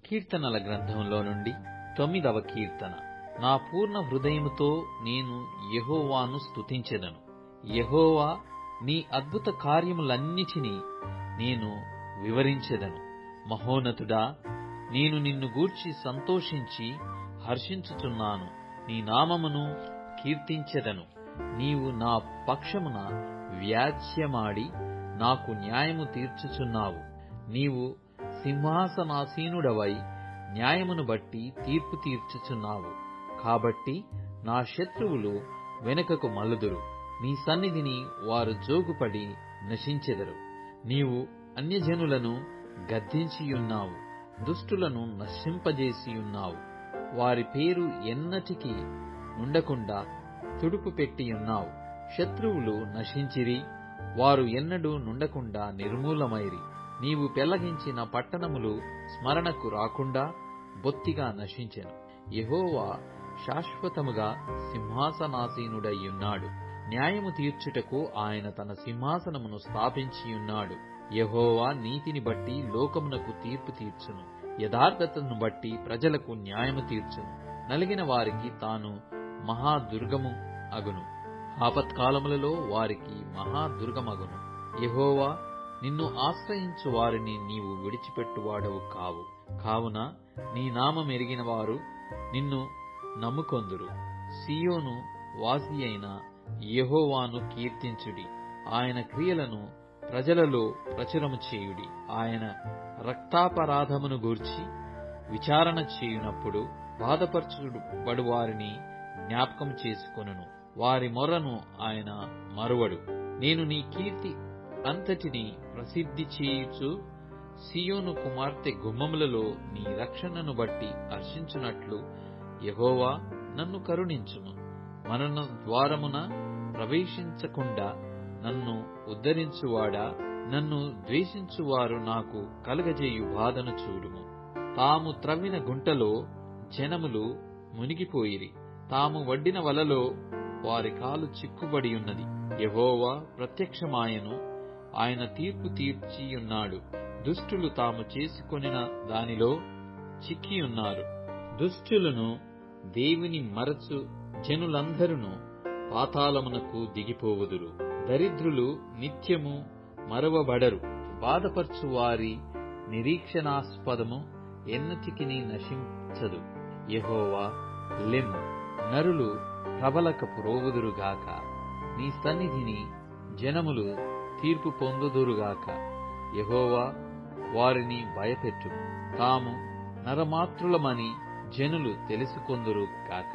కీర్తనల గ్రంథంలో నుండి 9వ కీర్తన. నా పూర్ణ హృదయముతో నేను యెహోవాను స్తుతించెదను. యెహోవా, నీ అద్భుత కార్యములన్నిటినీ నేను వివరించెదను. మహోన్నతుడా, నేను నిన్ను గూర్చి సంతోషించి హర్షించుచున్నాను. నీ నామమును కీర్తించెదను. నీవు నా పక్షమున వ్యాజ్యమాడి నాకు న్యాయము తీర్చుచున్నావు. నీవు సింహాసనాసీనుడవై న్యాయమును బట్టి తీర్పు తీర్చుచున్నావు. కాబట్టి నా శత్రువులు వెనుకకు మల్లుదురు. నీ సన్నిధిని వారు జోగుపడి నశించెదరు. నీవు అన్యజనులను గద్దించియున్నావు, దుష్టులను నశింపజేసియున్నావు. వారి పేరు ఎన్నటికీ ఉండకుండా తుడుపు పెట్టియున్నావు. శత్రువులు నశించిరి, వారు ఎన్నడూ నుండకుండా నిర్మూలమైరి. నీవు పెళ్లగించిన పట్టణములు స్మరణకు రాకుండా బొత్తిగా నశించెను. యెహోవా శాశ్వతముగా సింహాసనాసీనుడయ్యున్నాడు. న్యాయము తీర్చుటకు ఆయన తన సింహాసనమును స్థాపించియున్నాడు. యెహోవా నీతిని బట్టి లోకమునకు తీర్పు తీర్చును. యథార్థతను బట్టి ప్రజలకు న్యాయము తీర్చును. నలిగిన వారికి తాను మహాదుర్గము అగును. ఆపత్కాలములలో వారికి మహాదుర్గమగును. యెహోవా, నిన్ను ఆశ్రయించు వారిని నీవు విడిచిపెట్టువాడవు కావు. కావున నీ నామమెరిగిన వారు నిన్ను నమ్ముకొందురు. సీయోను వాసి అయిన యెహోవాను కీర్తించుడి. ఆయన క్రియలను ప్రజలలో ప్రచురము చేయుడి. ఆయన రక్తాపరాధమును గూర్చి విచారణ చేయునప్పుడు బాధపరచుబడు వారిని జ్ఞాపకం చేసుకొనును. వారి మొర్రను ఆయన మరువడు. నేను నీ కీర్తి అంతటిని ప్రసిద్ధి చేయుచు సీయోను కుమార్తె గుమ్మములలో నీ రక్షణను బట్టి హర్షించునట్లు యెహోవా నన్ను కరుణించుము. మరణ ద్వారమున ప్రవేశించకుండా నన్ను ఉద్ధరించువాడా, నన్ను ద్వేషించువారు నాకు కలుగజేయు బాధను చూడుము. తాము త్రవ్విన గుంటలో జనములు మునిగిపోయిరి. తాము వడ్డిన వలలో వారి కాలు చిక్కుబడియున్నది. యెహోవా ప్రత్యక్షమాయను, ఆయన తీర్పు తీర్చియున్నాడు. దుష్టులు తాము చేసుకొనిన దానిలో చిక్కియున్నారు. దుష్టులను దేవుని మరచు జనులందరూ పాతాళమునకు దిగిపోవుదురు. దరిద్రులు నిత్యము మరువబడరు. బాధపరచు వారి నిరీక్షణాస్పదము ఎన్నటికి నశించదు. యెహోవా, లెమ్ము, నరులు ప్రబలకపు రోవుదురుగాక. నీ సన్నిధిని జనములు తీర్పు పొందుదురుగాక. యెహోవా, వారిని భయపెట్టుము. తాము నరమాత్రులమని జనులు తెలుసుకొందురుగాక.